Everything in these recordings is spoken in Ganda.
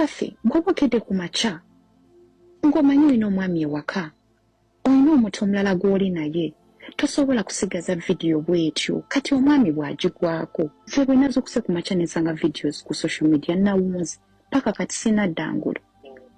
Kathy ng'obokedde ku makya ng'omanyi olina omwami ewaka olina omuto omulala gw'oli naye tosobola kusigaza vidiyo bw'etyo kati omwami bw'agigwako ffe bwe nazuukuse ku makya ne nsanga videos ku social media nawunze paka kati sinaddangulo.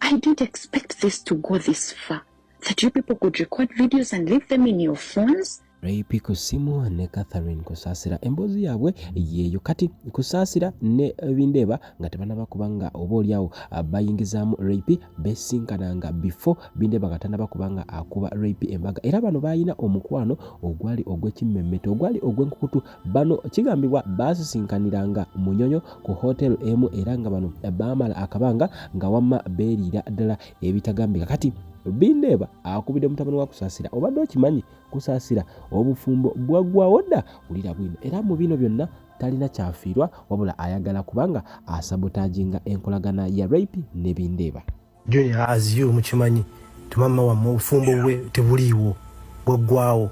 I didn't expect this to go this far, that you people could record videos and leave them in your phones. Rape ku simu ne Catherine kusaasira emboozi yaabwe yeeyo kati kusaasira ne Bindeeba nga tebanaba kubanga oba oliawo bayingizaamu rape besinkananga before Bindeeba nga tanaba kubanga akuba rape embaga era bano bayina omukwano ogwali ogw'ekimmemmete ogwali ogw'enkukutu bano kigambibwa baasisinkaniranga Munyonyo ku hotel emu era nga bano baamala akabanga nga wamma beeriira ddala ebitagambika kati Bindeeba akubidde mutabani wa kusaasira obadde okimanyi kusaasira obufumbo bwaggwawo dda ulira bwino era mu bino byonna talina kyafiirwa wabula ayagala kubanga asabotaginga enkolagana ya rape ne Bindeeba. Junior as you mukimanyi tumama wammwe obufumbo bwe tebuliiwo bwaggwawo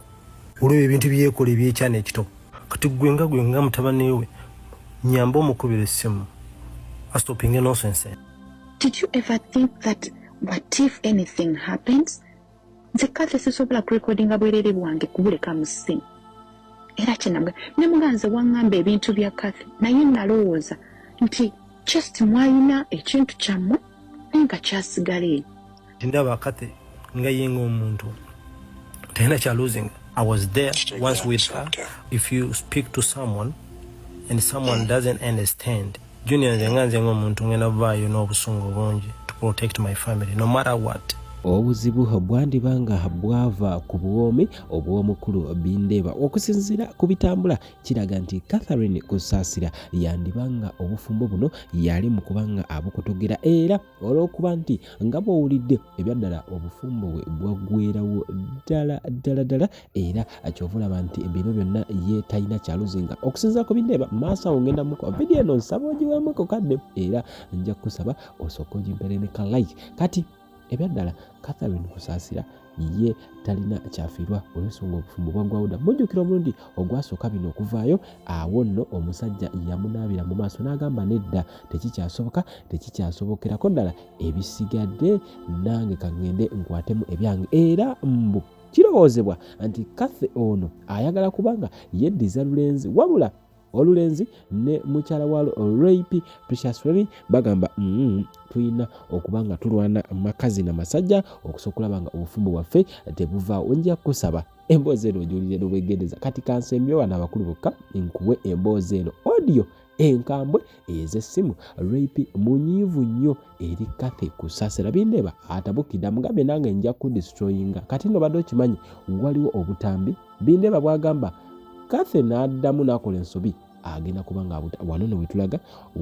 olw'ebyo ebintu byekola ebyekyana ekito kati gwe nga mutabani we nyamba omukubira essimu astopinge nonsense. Did you ever think that what if anything happens? Nze Kathy sisobola kurekodinga bwerere bwange kubuleka mu ssimu. Era kyenabwe ne muganze waŋŋamba ebintu bya Kathy naye nalowooza nti just mwalina ekintu kyammwe nga kyasigala eyo. Ndaba Kathy nga yenga omuntu talina kya losing. I was there once with her. If you speak to someone and someone doesn't understand, Junior nze omuntu ngenda vaayo n'obusungu bungi to protect my family no matter what. Obuzibu bwandibanga bwava ku buwoomi obw'omukulu Bindeeba okusinziira ku bitambula kiraga nti Catherine kusaasira yandibanga obufumbo buno yali mu kubanga abukotogera era olw'okuba nti nga bw'owulidde ebyaddala obufumbo bwe bwaggweerawo ddala era kyovulaba nti bino byonna ye talina kyaluzinga okusinziira ku Bindeeba maaso awo ngenda muko vidiyo eno nsaba ogiwemuko kadde era nja kusaba osooka ogimpere ne ka like kati ebyaddala Catherine kusaasira ye talina kyafiirwa olw'ensonga obufumbo bwaggwawo dda mujjukira omulundi ogwasooka bino okuvaayo awo nno omusajja yamunaabira mu maaso n'agamba nedda tekikyasobokerako ddala ebisigadde nange kangende nkwatemu ebyange era mbu kirowoozebwa nti Kathy ono ayagala kubanga yeddiza lulenzi wabula olulenzi ne mukyala walo rape Precious Femi bagamba tuyina okubanga tulwana makazi na masajja okusobola nga obufumbo bwaffe tebuvaawo. Nja kusaba emboozi eno ogiwulire n'obwegendereza kati kansembyo wana abakulu bokka nkuwe emboozi eno audio enkambwe ez'essimu rape munyiivu nnyo eri Kathy kusaasira Bindeeba atabukidde amugambe nange nja kudestroyinga kati nno badde okimanyi waliwo obutambi Bindeeba bwagamba Kathy n'addamu n'akola ensobi agenda kubanga wano ne wetulaga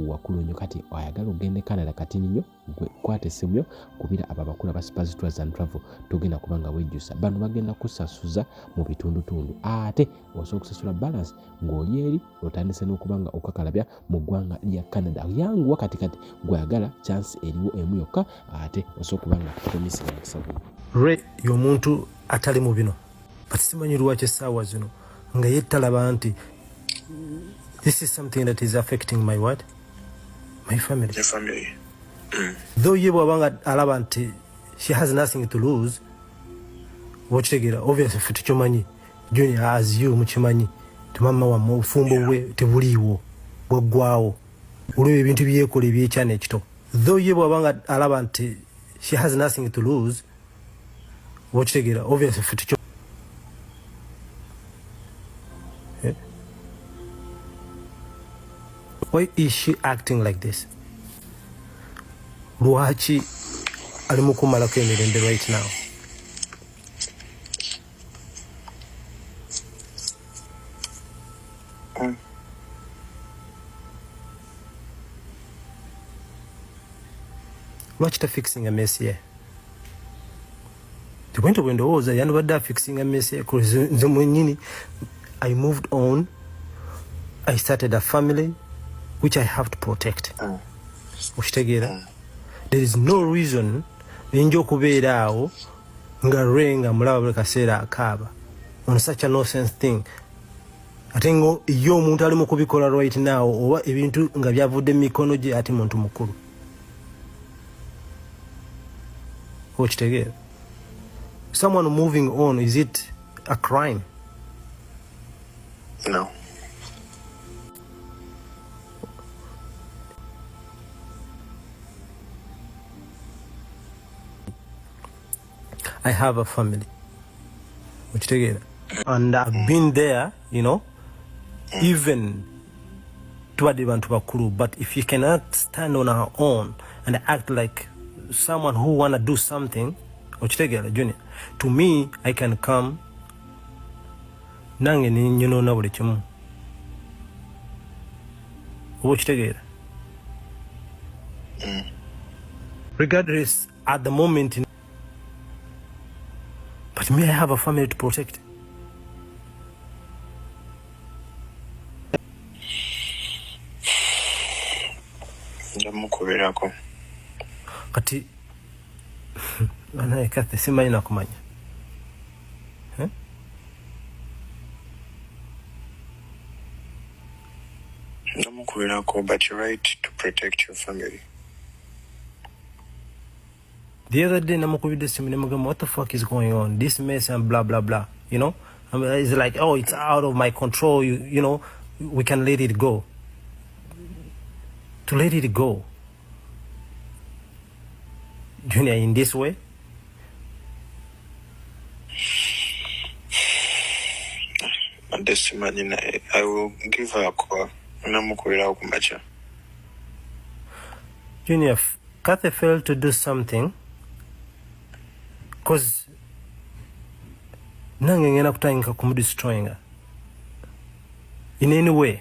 wakulu nnyo kati ayagala ogende Canada kati nnyo kwata essimu yo kubira abo abakulu aba Spurs Tours and Travel togenda kubanga wejjusa bano bagenda kusasuza mu bitundutundu ate osobola okusasula balance ng'oli eri otandise n'okubanga okakalabya mu ggwanga lya Canada yanguwa katikati gwayagala chance eriwo emu yokka ate osobola kubanga promisinga kisabu y'omuntu atali mu bino but simanyi lwaki essaawa zino nga yettalaba nti this is something that is affecting my what? My family. Your family. Though ye bwabanga alaba nti she has nothing to lose wokitegera obviously ffe tukimanyi Junior as you mukimanyi tumama wammwe obufumbo bwe tebuliiwo bwaggwawo olw'ebyo ebintu byekola ebyekyana ekito. Though ye bwabanga alaba nti she has nothing to lose wokitegera obviously ffe tukimanyi. Why is she acting like this? Lwaki ali mu kumalako emirembe right now? Lwaki ta fixing a mess here? Tewento bwendowooza yandibadde afixing a mess here nze mwennyini I moved on. I started a family which I have to protect. There is no reason njo kubeera awo nga renga mulaba buli kaseera akaaba on such a nonsense thing. Ate ngo yo omuntu ali mu kubikola right now oba ebintu nga byavudde mu mikono gye ati muntu mukulu. Ochitegera. Someone moving on, is it a crime? No. I have a family. Ochitegera. And I've been there, you know, even toward bantu bakuru. But if you cannot stand on our own and act like someone who wanna do something, Ochitegera Junior, to me, I can come nange ni na buli kimu. Ochitegera. Regardless, at the moment, but me, I have a family to protect. Ndamukuberako. Kati Kathy simanyi nakumanya. Ndamukuberako, but you're right to protect your family. The other day, what the fuck is going on? This mess and blah, blah, blah. You know? I mean, it's like, oh, it's out of my control. You know, we can let it go. To let it go. Junior, in this way? I will give her a call. Junior, Kathy failed to do something because nange ngena kutayinka kumudestroying her in any way.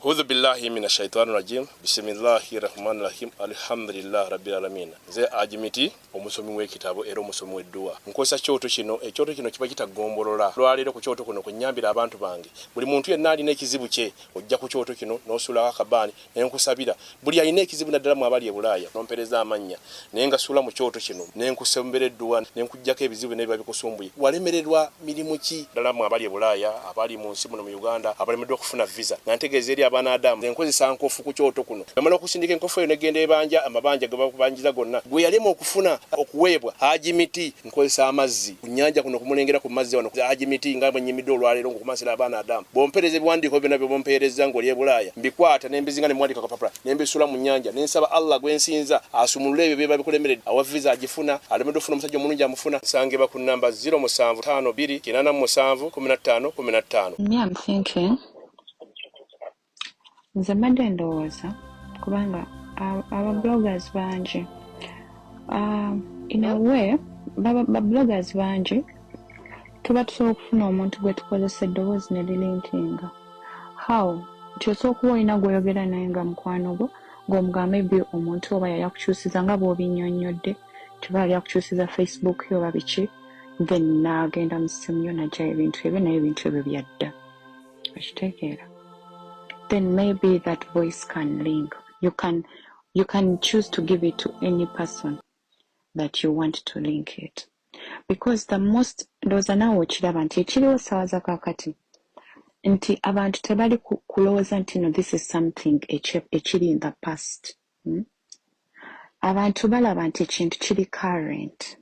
Hudhu billahi mina shaitani rajim. Bismillahi rahmani rahim. Alhamdulillah rabbil alamin. Nze Ajimiti omusomi w'ekitabo era omusomi w'edduwa. Nkozesa kyoto kino, ekyoto kino kiba kitagombolola. Lwaleero ku kyoto kuno kunnyambira abantu bange. Buli muntu yenna alina ekizibu kye ojja ku kyoto kino n'osuula akabaani ne nkusabira. Buli alina ekizibu naddala mu abali e Bulaaya nompereza amannya naye nga suula mu kyoto kino ne nkusembera edduwa ne nkuggyako ebizibu n'ebiba bikusumbuye. Walemererwa mirimu ki ddala mu abali e Bulaaya, abali mu nsi muno mu Uganda abalemeddwa okufuna visa. Nga ntegeeza eri abaana Adamu enkozesa nkofu ku kyoto kuno. Bamala okusindika enkofu eyo negenda ebanja amabanja ge bakubanjiza gonna. Gwe yalema okufuna okuweebwa Ajimiti nkozesa amazzi ku nnyanja kuno kumulengera ku mazzi wano. Ajimiti nga bwe nnyimidde olwaleero ng'okumasira abaana Adamu. Bompereza ebiwandiiko byonna bye bompereza ng'oli e Bulaaya. Mbikwata ne mbizinga ne mwandika kapapula ne mbisula mu nnyanja ne nsaba Allah gwe nsinza asumulule ebyo bye babikulemeredde. Awa visa agifuna alemedde okufuna omusajja omulungi amufuna. Nsangibwa ku namba 0752 Yeah, I'm thinking. Nze mbadde ndowooza kubanga aba bloggers bangi in a way ba bloggers bangi tuba tusobola okufuna omuntu gwe tukozesa eddoboozi ne lilinkinga. How? Nti osobola okuba olina gw'oyogera naye nga mukwano gwo ng'omugamba maybe omuntu oba yali akukyusiza nga bw'obinnyonnyodde tuba yali akukyusiza Facebook yo oba biki then n'agenda mu ssimu yo n'aggyayo ebintu ebyo naye ebintu ebyo byadda. Okitegeera? Then maybe that voice can link. You can choose to give it to any person that you want to link it. Because the most those are now okiraba nti ekiriwo ssaawa za kaakati nti abantu tebali kulowooza nti no this is something ekiri in the past. Abantu balaba nti ekintu kiri current.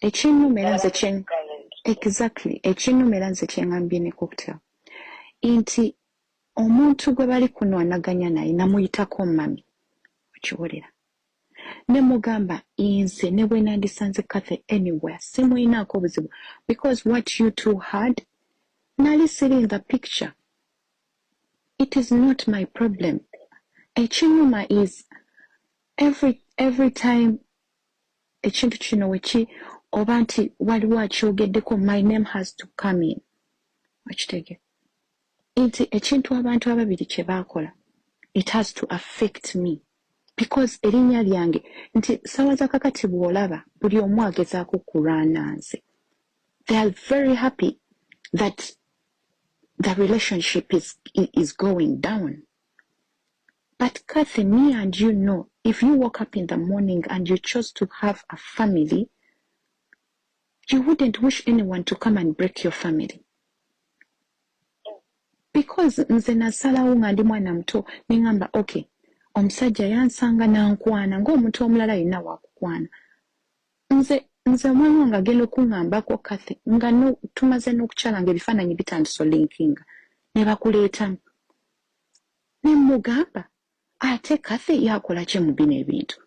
Ekinnumera nze exactly ekinnumera nze kyengambye ne cocktail nti omuntu gwe bali kunwanaganya naye namuyitako mami okiwulira ne mugamba nze ne bwe nandisanze Kathy anywhere simuyinaako obuzibu because what you two had nali siri in the picture. It is not my problem. Ekinnuma is every time ekintu kino weki oba nti waliwo akyogeddeko my name has to come in. Okitegeera? Nti ekintu abantu ababiri kye baakola it has to affect me because erinnya lyange nti ssaawa za kakati bw'olaba buli omu agezaako kulwana nze. They are very happy that the relationship is going down. But Kathy, me and you know, if you woke up in the morning and you chose to have a family, you wouldn't wish anyone to come and break your family. Because nze nasalawo nga ndi mwana muto nengamba okay omusajja yansanga nankwana ng'omuntu omulala yenna wakukwana. Nze omwana wange agenda okuŋŋambako Kathy nga tumaze n'okukyala nga ebifaananyi bitandise olinkinga ne bakuleetamu. Ne mugamba ate Kathy yakola ki mu bino ebintu?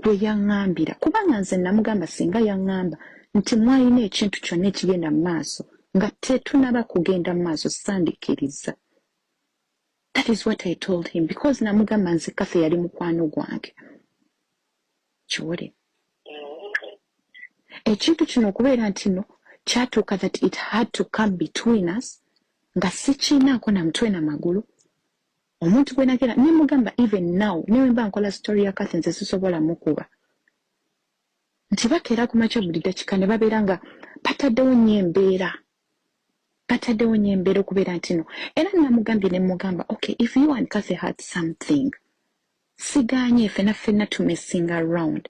Gwe yaŋŋambira kubanga nze namugamba singa yaŋŋamba nti mwalina ekintu kyonna ekigenda mu maaso nga tetunaba kugenda mu maaso sandikkiriza. That is what I told him because namugamba nze Kathy yali mukwano gwange. Kiwole. Ekintu kino okubeera nti no kyatuuka that it had to come between us nga sikiinaako na mutwe na magulu. Omuntu gwe nagera ne mugamba even now newe mba nkola story ya Kathy nze sisobola mukuba. Nti bakeera ku makya buli dakika ne babeera nga bataddewo nnyo embeera okubeera nti no. Era namugambye ne mugamba okay if you and Kathy had something siganye ffenna tumessing around.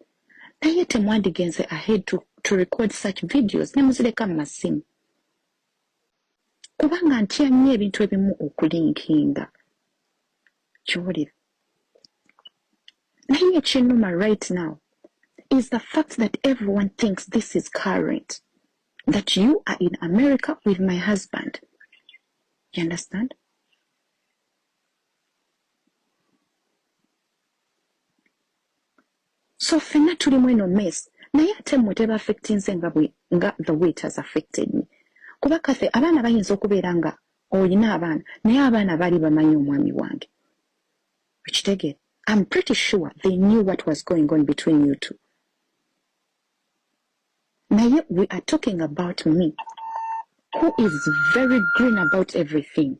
Naye temwandigenze ahead to record such videos ne muzireka mu masimu. Kubanga ntya nnyo ebintu ebimu okulinkinga. Kiwulira. Naye ekinnuma right now is the fact that everyone thinks this is current. That you are in America with my husband. You understand? So ffenna tuli mu eno mess. Naye ate mmwe teba affectinze nga the way it has affected me. Kuba Kathy abaana bayinza okubeera nga olina abaana naye abaana baali bamanyi omwami wange. Ekitegeera. I'm pretty sure they knew what was going on between you two. Naye we are talking about me, who is very green about everything.